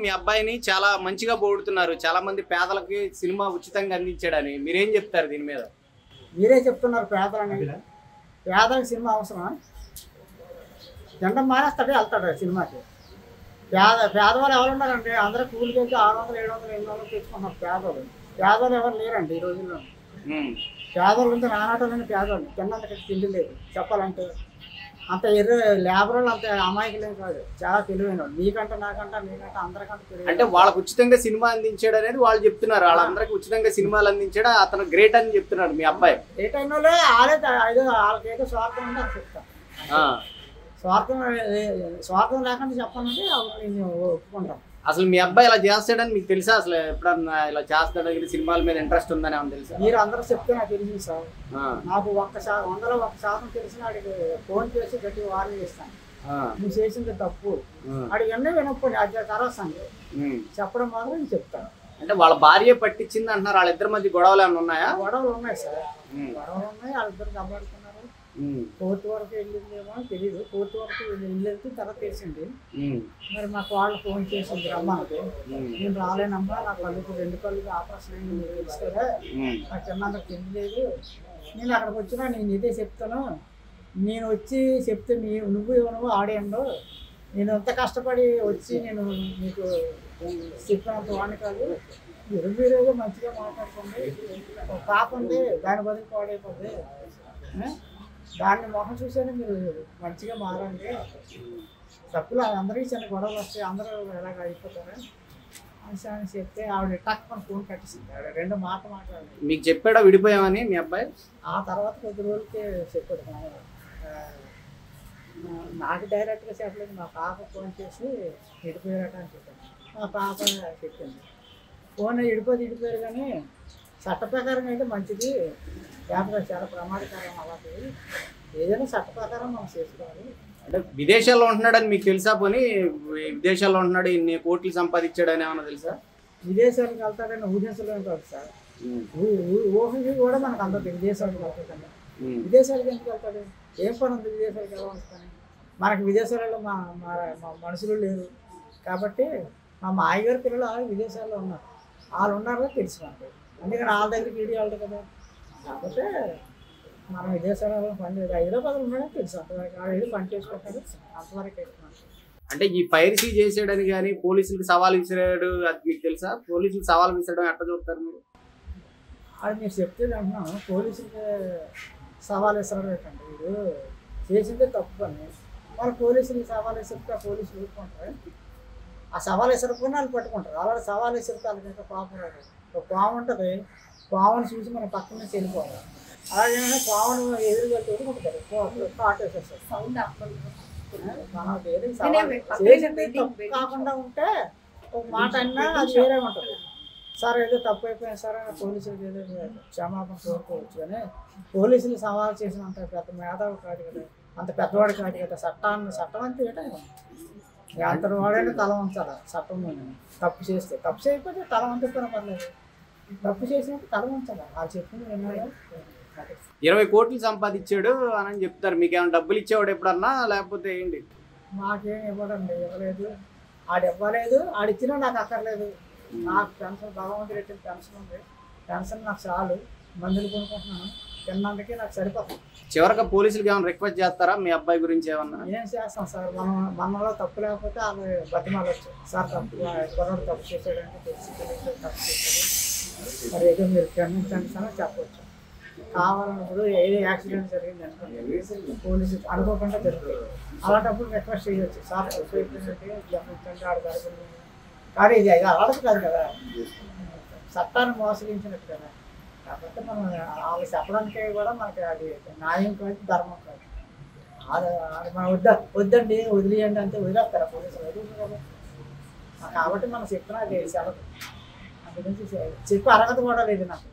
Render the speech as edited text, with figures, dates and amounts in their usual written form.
మీ అబ్బాయిని చాలా మంచిగా పొగుడుతున్నారు. చాలా మంది పేదలకి సినిమా ఉచితంగా అందించాడని. మీరేం చెప్తారు దీని మీద? మీరే చెప్తున్నారు పేదలని. పేదలకు సినిమా అవసరమా? జెండం మానేస్తాడే వెళ్తాడు సినిమాకి. పేదవాళ్ళు ఎవరు ఉన్నారండి? అందరూ కూలికి వెళ్తే 600, 700, 800 తెచ్చుకుంటున్నారు పేదవాళ్ళు. పేదవాళ్ళు ఎవరు లేరండి ఈ రోజుల్లో. పేదవాళ్ళు ఉంటే నానాటోళ్ళని పేదవాళ్ళు తిన్నంతకి తిండి లేదు చెప్పాలంటే. అంత లేబర్ వాళ్ళు అంత అమాయకులేం కాదు, చాలా తెలివైన వాళ్ళు. నీకంటే నాకంటే నీకంటే అందరికంటే తెలియదు. అంటే వాళ్ళకు ఉచితంగా సినిమా అందించాడు అనేది వాళ్ళు చెప్తున్నారు. వాళ్ళందరికీ ఉచితంగా సినిమాలు అందించాడు, అతను గ్రేట్ అని చెప్తున్నాడు మీ అబ్బాయి. గ్రేట్ అయిన వాళ్ళే వాళ్ళకి ఏదో స్వార్థం ఉంటే అది చెప్తాను. స్వార్థం లేకుండా చెప్పాలంటే నేను ఒప్పుకుంటాను. అసలు మీ అబ్బాయి ఇలా చేస్తాడని మీకు తెలుసా? అసలు ఎప్పుడన్నా ఇలా చేస్తాడు, సినిమాల మీద ఇంట్రెస్ట్ ఉందని ఏమన్నా తెలుసా? మీరు అందరూ చెప్తే నాకు తెలిసింది సార్. నాకు 100% తెలిసిన వాడికి ఫోన్ చేసి గట్టి వార్నింగ్ ఇస్తాను. నువ్వు చేసింది తప్పు, వాడికి ఎన్నో వినప్పుడు అది తర్వాత చెప్పడం మాత్రం నేను చెప్తాను. అంటే వాళ్ళ భార్య పట్టించింది అంటున్నారు. వాళ్ళిద్దరి మధ్య గొడవలు ఏమైనా ఉన్నాయా? గొడవలు ఉన్నాయి సార్, గొడవలు ఉన్నాయి. వాళ్ళిద్దరు దెబ్బలాడుతున్నారు. కోర్టు వరకు వెళ్ళిందేమో తెలియదు. కోర్టు వరకు వెళ్ళి తర్వాత తెలిసింది. మరి మాకు వాళ్ళు ఫోన్ చేసింది రమ్మకి. నేను రాలేనమ్మా, నా కళ్ళుకు 2 కళ్ళుకి ఆపరేషన్ అయింది, మీరు తెలుసు కదా, నాకు చిన్నందుకు తెలియలేదు. నేను అక్కడికి వచ్చినా నేను ఇదే చెప్తాను. నేను వచ్చి చెప్తే నువ్వు ఆడేయండు. నేను ఎంత కష్టపడి వచ్చి నేను మీకు చెప్పినంత వాడిని కాదు. మీరు మంచిగా మాట్లాడుకోండి. ఒక పాప ఉంది, దాని బదులు పాడైపోద్ది. దాన్ని మొహం చూసేది మీరు మంచిగా మారండి. తప్పులు అందరికీ చిన్న గొడవలు వస్తాయి, అందరూ ఎలాగ అయిపోతారు అని చెప్తే ఆవిడ టక్ మన ఫోన్ కట్టేసింది. ఆవిడ 2 మాటలు మాట్లాడాలి. మీకు చెప్పాడా విడిపోయామని మీ అబ్బాయి? ఆ తర్వాత కొద్ది రోజులకి చెప్పాడు. నాకు డైరెక్ట్గా చెప్పలేదు, మా పాప ఫోన్ చేసి విడిపోయారట అని చెప్పాను. మా పాప చెప్పింది. ఫోన్ విడిపోయారు కానీ చట్ట ప్రకారం అయితే మంచిది, లేకపోతే చాలా ప్రమాదకరం. అలాంటివి ఏదైనా చట్ట ప్రకారం మనం చేసుకోవాలి. అంటే విదేశాల్లో ఉంటున్నాడని మీకు తెలుసా? పోనీ విదేశాల్లో ఉంటున్నాడు, ఇన్ని కోట్లు సంపాదించాడని ఏమన్నా తెలుసా? విదేశాలకు వెళ్తాడని ఊహించలేము కాదు సార్. ఊహించి కూడా మనకు అంత విదేశాలకు వెళ్తాడు. విదేశాలకు ఎందుకు వెళ్తాడు? ఏం పని ఉంది విదేశాలకు వెళ్ళాలని? మనకి విదేశాలలో మా మనుషులు లేరు కాబట్టి మా మాయగారి పిల్లలు విదేశాల్లో ఉన్నారు. వాళ్ళు ఉన్నారో తెలుసు మనకి. అందుకని వాళ్ళ దగ్గరికి వీడియో వెళ్ళదు కదా. కాకపోతే మనం విదేశాలలో పని లేదు. హైదరాబాద్లో ఉన్నాడని తెలుసు. అంతవరకు పని చేసుకుంటారు, అంతవరకు వేస్తున్నాను. అంటే ఈ పైరసీ చేసాడని కానీ పోలీసులకు సవాల్ విసిరాడు, అది మీకు తెలుసా? పోలీసులకు సవాల్ విసరడం ఎట్లా చూస్తారు మీరు? అది మీరు చెప్తే అంటున్నాను. పోలీసులకి సవాల్ విసరడం ఏంటంటే, వీడు చేసిందే తప్పు పని. వాళ్ళు పోలీసులకి సవాల్ విసిరితే పోలీసులు ఊరుకుంటారు. ఆ సవాల్ విసరకుండా వాళ్ళు పట్టుకుంటారు. అలాగే సవాల్ విసిరితే వాళ్ళకి ఇంకా పాపం రాదు. ఒక పాము ఉంటుంది, పామును చూసి మనం పక్కన నుంచి వెళ్ళిపోవాలి. అలాగే పామును ఎదురుగట్టు ఉంటుంది, కాటు వేసేస్తారు. మనం తప్పు కాకుండా ఉంటే ఒక మాట అన్నా అది వేరే ఉంటుంది. సార్ ఏదో తప్పు అయిపోయింది సార్ అని పోలీసులకు ఏదో క్షమాపణ కోరుకోవచ్చు. కానీ పోలీసులు సవాల్ చేసినంత పెద్ద మేధావి కాదు కదా, అంత పెద్దవాడు కాదు కదా. చట్టం అంతే ఏంటంటే అంతటి వాడైనా తల వంచాలి చట్టంలో. తప్పు చేస్తే తప్పు చేయకపోతే తల వంచుతున్నా పర్లేదు, తప్పు చేసినప్పుడు తల వంచాలి. వాళ్ళు చెప్పింది వినాలి. 20 కోట్లు సంపాదించాడు అని చెప్తారు. మీకు ఏమైనా డబ్బులు ఇచ్చేవాడు ఎప్పుడన్నా, లేకపోతే ఏంటి? మాకేం ఇవ్వడండి, ఇవ్వలేదు. ఆడు ఇవ్వలేదు, ఆడిచ్చినా నాకు అక్కర్లేదు. నాకు పెన్షన్ భగవంతుడు పెట్టిన పెన్షన్ ఉంది. పెన్షన్ నాకు చాలు, మందులు కొనుక్కుంటున్నాను, తిన్నందుకే నాకు సరిపోతుంది. చివరిగా పోలీసులకి ఏమైనా రిక్వెస్ట్ చేస్తారా మీ అబ్బాయి గురించి ఏమన్నా? ఏం చేస్తాం సార్, మనలో తప్పు లేకపోతే వాళ్ళు బతిమాలొచ్చు. సార్ తప్పు కుర్రాడు తప్పు చేశాడంటే తెలిసి తప్పు చేశాడు, మరి ఏదో మీరు క్షమించండి సార్ చెప్పవచ్చు. కావాలన్నప్పుడు ఏదో యాక్సిడెంట్ జరిగింది అనుకోండి, పోలీసు అనుకోకుండా జరుగుతుంది. అలాంటప్పుడు రిక్వెస్ట్ చేయొచ్చు, సార్ తప్పు అయిపోయిందంటే క్షమించండి ఆడ జరుగుతుంది. కానీ ఇది అలాంటి కాదు కదా, చట్టాన్ని మోసగించినట్టు కదా. కాబట్టి మనం వాళ్ళు చెప్పడానికి కూడా మనకి అది న్యాయం కాదు, ధర్మం కాదు. అది మనం వద్దండి వదిలేయండి అంటే వదిలేస్తారా పోలీసులు? వదిలేదు కదా. కాబట్టి మనం చెప్పినా అది సెలవు. అందుగురించి చెప్పి అర్హత కూడా లేదు నాకు.